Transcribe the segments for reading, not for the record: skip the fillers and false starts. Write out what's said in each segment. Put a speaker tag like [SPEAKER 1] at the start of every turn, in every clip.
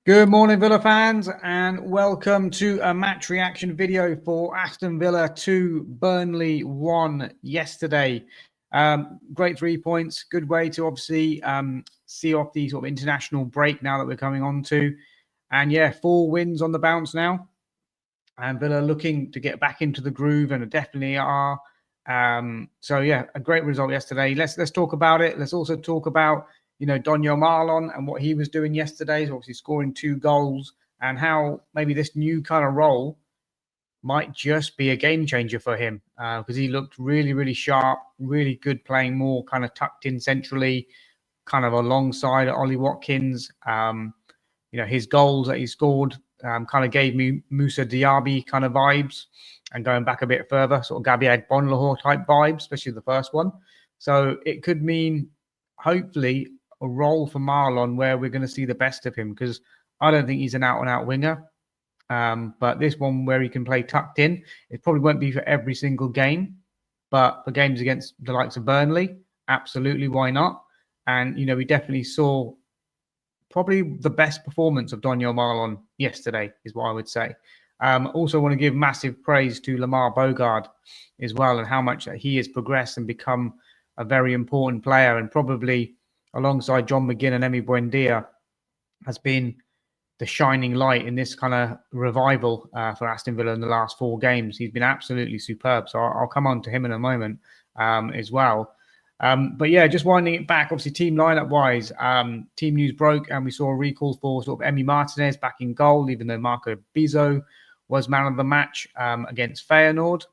[SPEAKER 1] Good morning, Villa fans, and welcome to a match reaction video for Aston Villa 2, Burnley 1 yesterday. Great 3 points. Good way to obviously see off the sort of international break now that we're coming on to. And yeah, 4 wins on the bounce now. And Villa looking to get back into the groove, and definitely are. So yeah, a great result yesterday. Let's talk about it. Let's also talk about Donny Malen and what he was doing yesterday. So obviously scoring 2 goals, and how maybe this new kind of role might just be a game changer for him, because he looked really, really sharp, really good, playing more kind of tucked in centrally, kind of alongside Ollie Watkins. His goals that he scored kind of gave me Moussa Diaby kind of vibes, and going back a bit further, sort of Gabby and type vibes, especially the first one. So it could mean, hopefully, a role for Marlon where we're going to see the best of him, because I don't think he's an out-and-out winger. But this one where he can play tucked in, it probably won't be for every single game, but for games against the likes of Burnley, absolutely, why not? And, we definitely saw probably the best performance of Donny Malen yesterday, is what I would say. Also want to give massive praise to Bogarde as well, and how much he has progressed and become a very important player, and probably alongside John McGinn and Buendia has been the shining light in this kind of revival for Aston Villa in the last 4 games. He's been absolutely superb. So I'll come on to him in a moment as well. But yeah, just winding it back, obviously team lineup wise, team news broke and we saw a recall for sort of Emi Martinez back in goal, even though Marco Bizzo was man of the match against Feyenoord.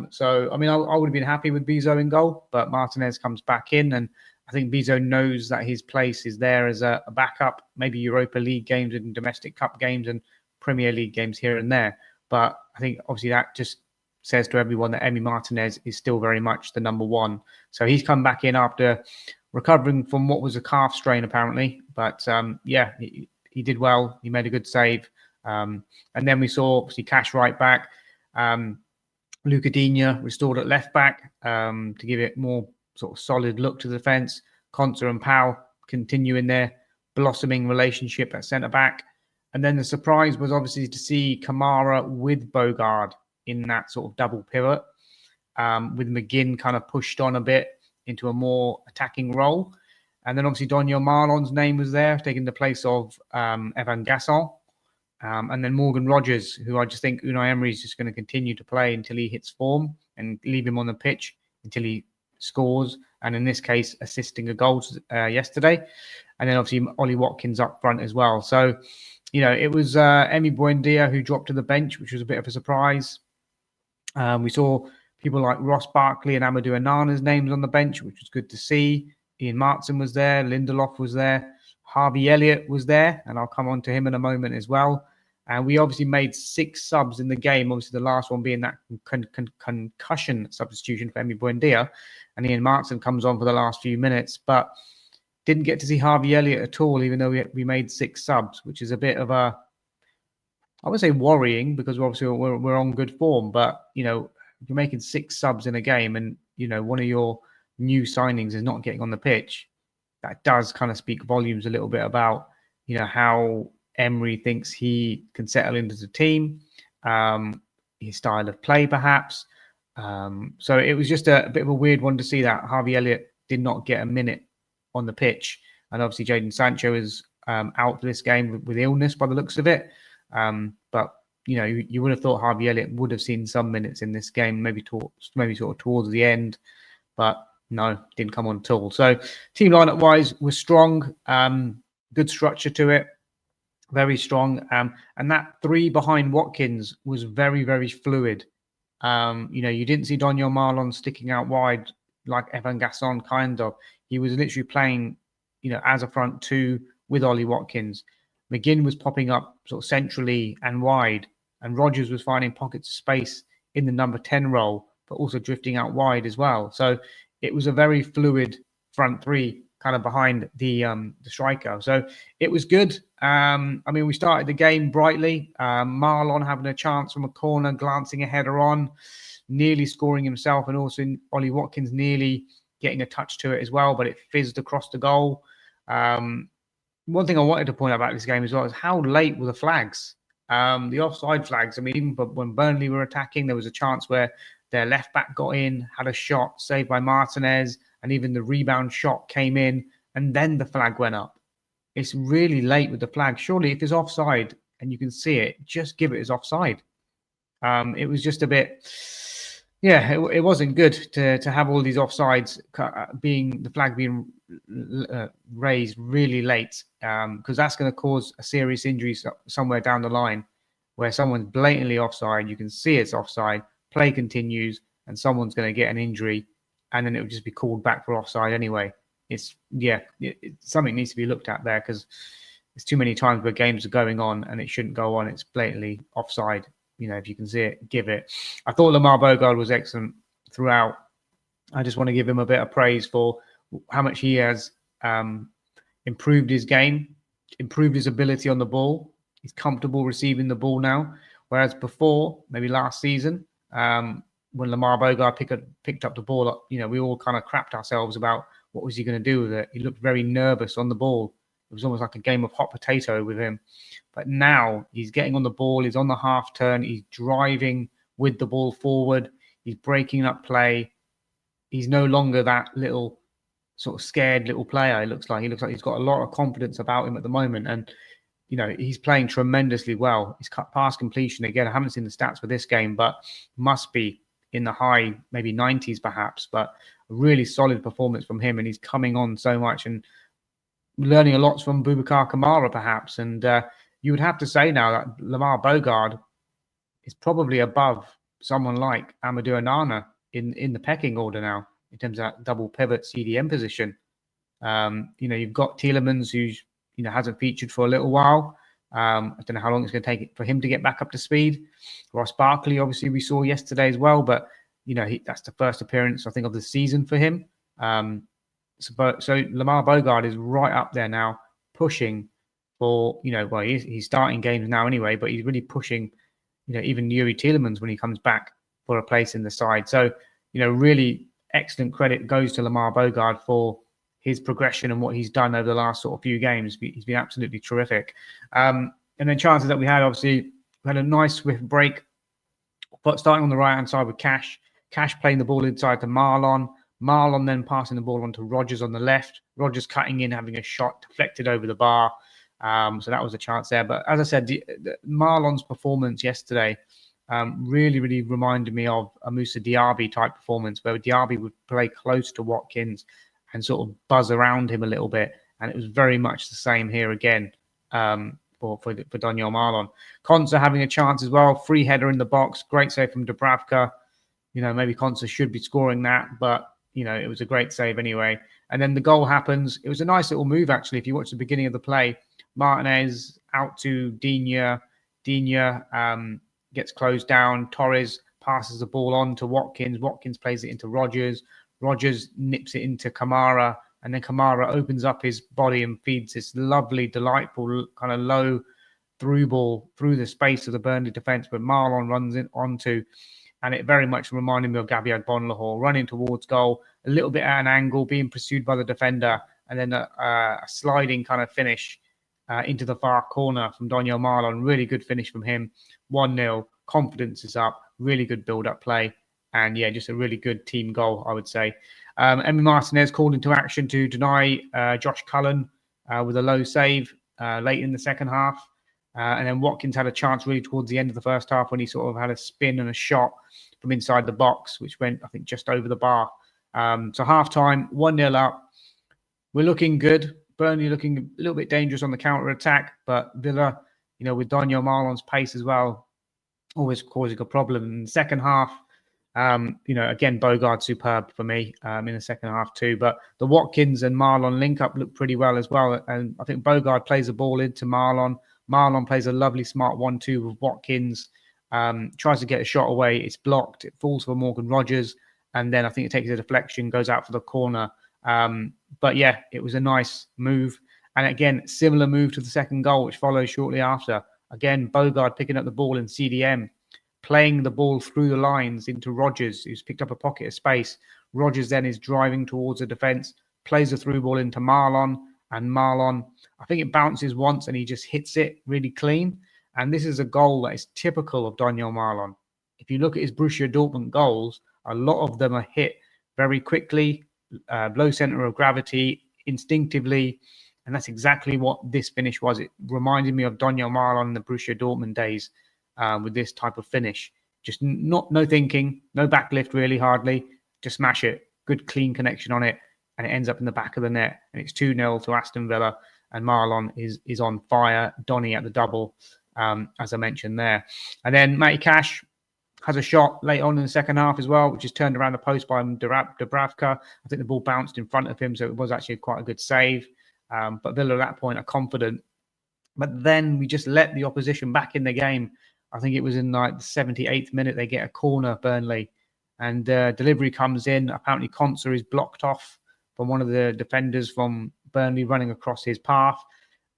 [SPEAKER 1] So, I mean, I would have been happy with Bizzo in goal, but Martinez comes back in, and I think Bizzo knows that his place is there as a backup, maybe Europa League games and domestic cup games and Premier League games here and there. But I think obviously that just says to everyone that Emi Martinez is still very much the number 1. So he's come back in after recovering from what was a calf strain, apparently. But yeah, he did well. He made a good save. And then we saw obviously Cash right back. Luca Digne restored at left back to give it more sort of solid look to the defence. Konsa and Powell continuing their blossoming relationship at centre back. And then the surprise was obviously to see Kamara with Bogarde in that sort of double pivot, with McGinn kind of pushed on a bit into a more attacking role. And then obviously Donny Malen's name was there, taking the place of Evan Gasson. And then Morgan Rogers, who I just think Unai Emery is just going to continue to play until he hits form, and leave him on the pitch until he scores. And in this case, assisting a goal yesterday. And then obviously Ollie Watkins up front as well. So, it was Emi Buendia who dropped to the bench, which was a bit of a surprise. We saw people like Ross Barkley and Amadou Onana's names on the bench, which was good to see. Ian Martin was there. Lindelof was there. Harvey Elliott was there, and I'll come on to him in a moment as well. And we obviously made 6 subs in the game, obviously the last one being that concussion substitution for Emi Buendia. And Ian Martin comes on for the last few minutes, but didn't get to see Harvey Elliott at all, even though we made 6 subs, which is a bit of a, I would say, worrying, because obviously we're on good form. But, if you're making 6 subs in a game and, one of your new signings is not getting on the pitch, that does kind of speak volumes a little bit about, how Emery thinks he can settle into the team, his style of play, perhaps. So it was just a bit of a weird one to see that Harvey Elliott did not get a minute on the pitch. And obviously Jadon Sancho is out for this game with illness by the looks of it. But, you would have thought Harvey Elliott would have seen some minutes in this game, maybe sort of towards the end. But no, didn't come on at all. So team lineup-wise was strong. Good structure to it. Very strong. And that 3 behind Watkins was very, very fluid. You didn't see Donny Malen sticking out wide like Evan Gasson kind of. He was literally playing, as a front 2 with Ollie Watkins. McGinn was popping up sort of centrally and wide, and Rogers was finding pockets of space in the number 10 role, but also drifting out wide as well. So it was a very fluid front 3 kind of behind the striker. So it was good. We started the game brightly. Marlon having a chance from a corner, glancing a header on, nearly scoring himself, and also Ollie Watkins nearly getting a touch to it as well, but it fizzed across the goal. one thing I wanted to point out about this game as well is how late were the flags. The offside flags. I mean, even when Burnley were attacking, there was a chance where their left back got in, had a shot saved by Martinez, and even the rebound shot came in, and then the flag went up. It's really late with the flag. Surely, if it's offside and you can see it, just give it as offside. It was just a bit, yeah, it wasn't good to have all these offsides being the flag being raised really late, because that's going to cause a serious injury somewhere down the line where someone's blatantly offside. You can see it's offside. Play continues, and someone's going to get an injury, and then it would just be called back for offside anyway. It's something needs to be looked at there, because there's too many times where games are going on and it shouldn't go on. It's blatantly offside. If you can see it, give it. I thought Lamar Bogarde was excellent throughout. I just want to give him a bit of praise for how much he has improved his game, improved his ability on the ball. He's comfortable receiving the ball now, whereas before, maybe last season, when Lamar Bogarde picked up the ball, we all kind of crapped ourselves about what was he going to do with it. He looked very nervous on the ball. It was almost like a game of hot potato with him. But now he's getting on the ball. He's on the half turn. He's driving with the ball forward. He's breaking up play. He's no longer that little sort of scared little player. He looks like he's got a lot of confidence about him at the moment. And, he's playing tremendously well. His pass completion, again, I haven't seen the stats for this game, but must be in the high, maybe 90s perhaps. But a really solid performance from him. And he's coming on so much and learning a lot from Boubacar Kamara perhaps. And you would have to say now that Lamar Bogarde is probably above someone like Amadou Onana in the pecking order now in terms of that double pivot CDM position. You've got Tielemans, who's hasn't featured for a little while. I don't know how long it's going to take for him to get back up to speed. Ross Barkley, obviously, we saw yesterday as well, but that's the first appearance I think of the season for him. So Lamar Bogarde is right up there now, pushing for he's starting games now anyway, but he's really pushing even Youri Tielemans when he comes back for a place in the side. So really excellent credit goes to Lamar Bogarde for his progression and what he's done over the last sort of few games. He's been absolutely terrific. And then chances that we had, obviously, we had a nice swift break, but starting on the right-hand side with Cash playing the ball inside to Malen then passing the ball on to Rodgers on the left. Rodgers cutting in, having a shot deflected over the bar. So that was a chance there. But as I said, Marlon's performance yesterday really, really reminded me of a Moussa Diaby type performance, where Diaby would play close to Watkins and sort of buzz around him a little bit. And it was very much the same here again for Donny Marlon. Konsa having a chance as well. Free header in the box. Great save from Dubravka. Maybe Konsa should be scoring that, but, it was a great save anyway. And then the goal happens. It was a nice little move, actually. If you watch the beginning of the play, Martinez out to Digne. Digne gets closed down. Torres passes the ball on to Watkins. Watkins plays it into Rodgers. Rodgers nips it into Kamara, and then Kamara opens up his body and feeds this lovely, delightful kind of low through ball through the space of the Burnley defence, but Marlon runs it onto, and it very much reminded me of Gabby and Gabby running towards goal, a little bit at an angle, being pursued by the defender, and then a sliding kind of finish into the far corner from Donny Marlon. Really good finish from him. 1-0. Confidence is up. Really good build-up play. And yeah, just a really good team goal, I would say. Emi Martinez called into action to deny Josh Cullen with a low save late in the second half. And then Watkins had a chance really towards the end of the first half when he sort of had a spin and a shot from inside the box, which went, I think, just over the bar. So half-time, 1-0 up. We're looking good. Burnley looking a little bit dangerous on the counter-attack, but Villa, with Donny Marlon's pace as well, always causing a problem. In the second half, again, Bogarde superb for me in the second half too. But the Watkins and Marlon link-up looked pretty well as well. And I think Bogarde plays the ball into Marlon. Marlon plays a lovely smart 1-2 with Watkins. Tries to get a shot away. It's blocked. It falls for Morgan Rodgers. And then I think it takes a deflection, goes out for the corner. But yeah, it was a nice move. And again, similar move to the second goal, which follows shortly after. Again, Bogarde picking up the ball in CDM, playing the ball through the lines into Rodgers, who's picked up a pocket of space. Rodgers then is driving towards the defence, plays the through ball into Marlon, And Malen, I think it bounces once and he just hits it really clean. And this is a goal that is typical of Daniel Malen. If you look at his Borussia Dortmund goals, a lot of them are hit very quickly, low center of gravity, instinctively. And that's exactly what this finish was. It reminded me of Daniel Malen in the Borussia Dortmund days with this type of finish. Just no thinking, no backlift really, hardly. Just smash it. Good clean connection on it. And it ends up in the back of the net. And it's 2-0 to Aston Villa. And Malen is on fire. Donny at the double, as I mentioned there. And then Matty Cash has a shot late on in the second half as well, which is turned around the post by Dubravka. I think the ball bounced in front of him, so it was actually quite a good save. But Villa at that point are confident. But then we just let the opposition back in the game. I think it was in like the 78th minute, they get a corner, Burnley. And delivery comes in. Apparently, Konsa is blocked off from one of the defenders from Burnley running across his path,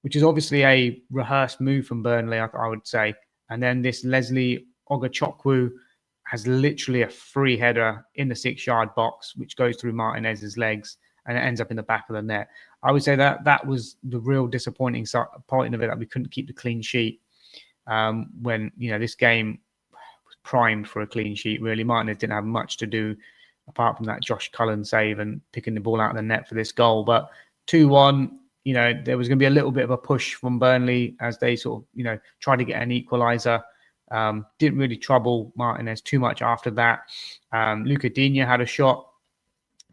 [SPEAKER 1] which is obviously a rehearsed move from Burnley, I would say. And then this Leslie Ogachokwu has literally a free header in the 6-yard box, which goes through Martinez's legs and it ends up in the back of the net. I would say that was the real disappointing point of it, that we couldn't keep the clean sheet when, this game was primed for a clean sheet, really. Martinez didn't have much to do apart from that Josh Cullen save and picking the ball out of the net for this goal. But 2-1, there was going to be a little bit of a push from Burnley as they sort of, tried to get an equaliser. Didn't really trouble Martinez too much after that. Luca Digne had a shot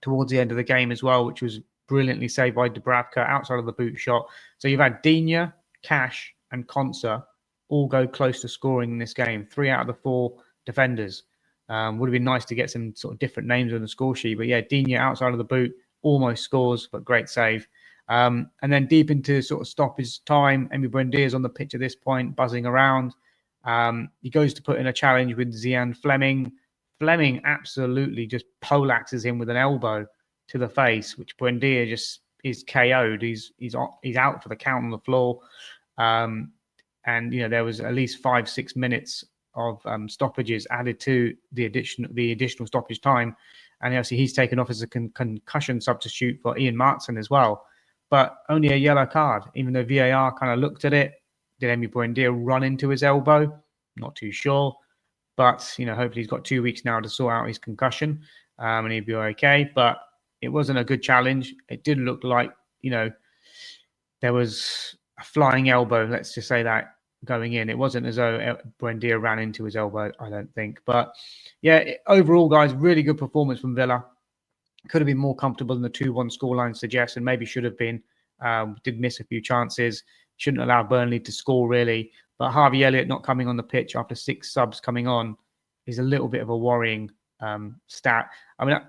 [SPEAKER 1] towards the end of the game as well, which was brilliantly saved by Dubravka outside of the boot shot. So you've had Digne, Cash and Konsa all go close to scoring in this game. 3 out of the 4 defenders. Would have been nice to get some sort of different names on the score sheet. But yeah, Digne outside of the boot almost scores, but great save. And then deep into sort of stoppage time, Emi Buendia is on the pitch at this point, buzzing around. He goes to put in a challenge with Zian Fleming. Fleming absolutely just poleaxes him with an elbow to the face, which Buendia just is KO'd. He's out for the count on the floor. And there was at least 5-6 minutes of stoppages added to the additional stoppage time. And obviously he's taken off as a concussion substitute for Ian Martson as well. But only a yellow card, even though VAR kind of looked at it. Did Emi Buendia run into his elbow? Not too sure. But, hopefully he's got 2 weeks now to sort out his concussion and he'll be okay. But it wasn't a good challenge. It did look like, there was a flying elbow, let's just say that, going in. It wasn't as though Buendia ran into his elbow, I don't think. But, yeah, overall, guys, really good performance from Villa. Could have been more comfortable than the 2-1 scoreline suggests, and maybe should have been. Did miss a few chances. Shouldn't allow Burnley to score, really. But Harvey Elliott not coming on the pitch after 6 subs coming on is a little bit of a worrying stat. I mean,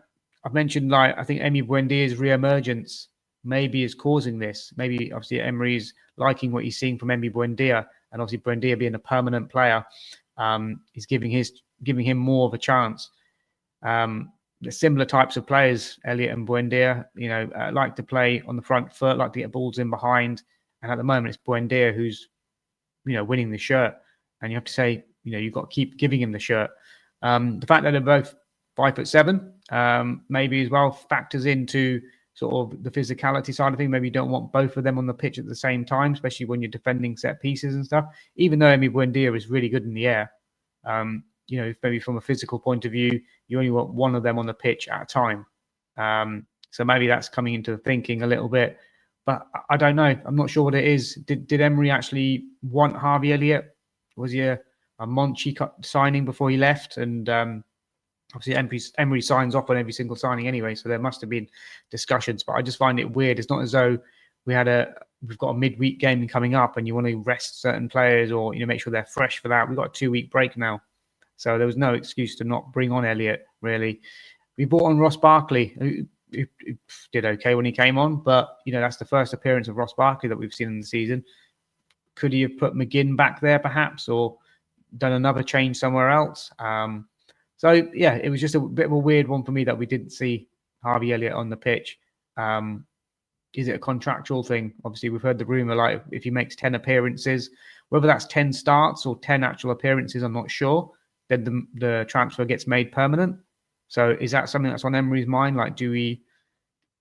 [SPEAKER 1] I've mentioned, I think Emi Buendia's re-emergence maybe is causing this. Maybe, obviously, Emery's liking what he's seeing from Emi Buendia. And obviously, Buendia being a permanent player is giving him more of a chance. The similar types of players, Elliott and Buendia, like to play on the front foot, like to get balls in behind. And at the moment, it's Buendia who's, winning the shirt. And you have to say, you've got to keep giving him the shirt. The fact that they're both 5'7", maybe as well factors into sort of the physicality side of things. Maybe you don't want both of them on the pitch at the same time, especially when you're defending set pieces and stuff. Even though Emi Buendia is really good in the air, maybe from a physical point of view, you only want one of them on the pitch at a time. So maybe that's coming into the thinking a little bit. But I don't know. I'm not sure what it is. Did Emery actually want Harvey Elliott? Was he a Monchi signing before he left? And obviously Emery signs off on every single signing anyway, so there must have been discussions. But I just find it weird. It's not as though we've got a midweek game coming up and you want to rest certain players or make sure they're fresh for that. We've got a 2-week break now. So there was no excuse to not bring on Elliott, really. We brought on Ross Barkley, who did okay when he came on, but, that's the first appearance of Ross Barkley that we've seen in the season. Could he have put McGinn back there, perhaps, or done another change somewhere else? So, yeah, it was just a bit of a weird one for me that we didn't see Harvey Elliott on the pitch. Is it a contractual thing? Obviously, we've heard the rumour, if he makes 10 appearances, whether that's 10 starts or 10 actual appearances, I'm not sure. Then the transfer gets made permanent. So is that something that's on Emery's mind? Do we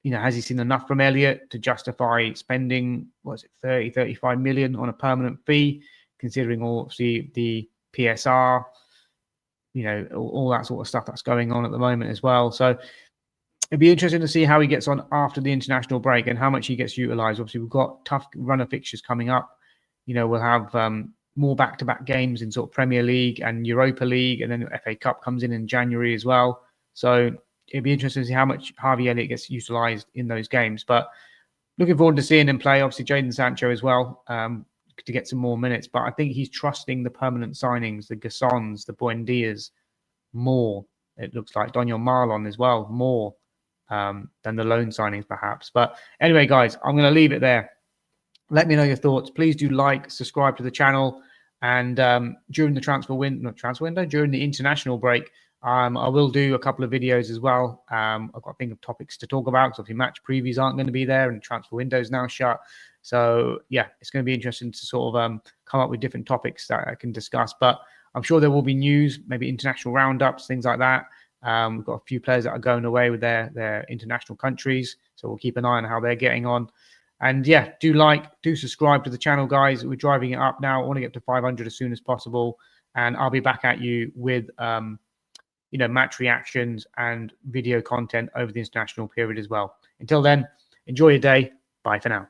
[SPEAKER 1] has he seen enough from Elliott to justify spending, 30, 35 million on a permanent fee, considering obviously the PSR, all that sort of stuff that's going on at the moment as well. So it'd be interesting to see how he gets on after the international break and how much he gets utilised. Obviously, we've got tough run of fixtures coming up. We'll have more back-to-back games in sort of Premier League and Europa League, and then the FA Cup comes in January as well. So it'd be interesting to see how much Harvey Elliott gets utilised in those games. But looking forward to seeing him play. Obviously, Jadon Sancho as well, to get some more minutes. But I think he's trusting the permanent signings, the Gassons, the Buendias, more. It looks like Donny and Malen as well, more than the loan signings perhaps. But anyway, guys, I'm going to leave it there. Let me know your thoughts. Please do like, subscribe to the channel. And during the during the international break, I will do a couple of videos as well. I've got to think of topics to talk about, because obviously match previews aren't going to be there and transfer windows now shut. So yeah, it's going to be interesting to sort of come up with different topics that I can discuss. But I'm sure there will be news, maybe international roundups, things like that. We've got a few players that are going away with their international countries, so we'll keep an eye on how they're getting on. And yeah, do subscribe to the channel, guys. We're driving it up now. I want to get to 500 as soon as possible, and I'll be back at you with match reactions and video content over the international period as well. Until then, enjoy your day. Bye for now.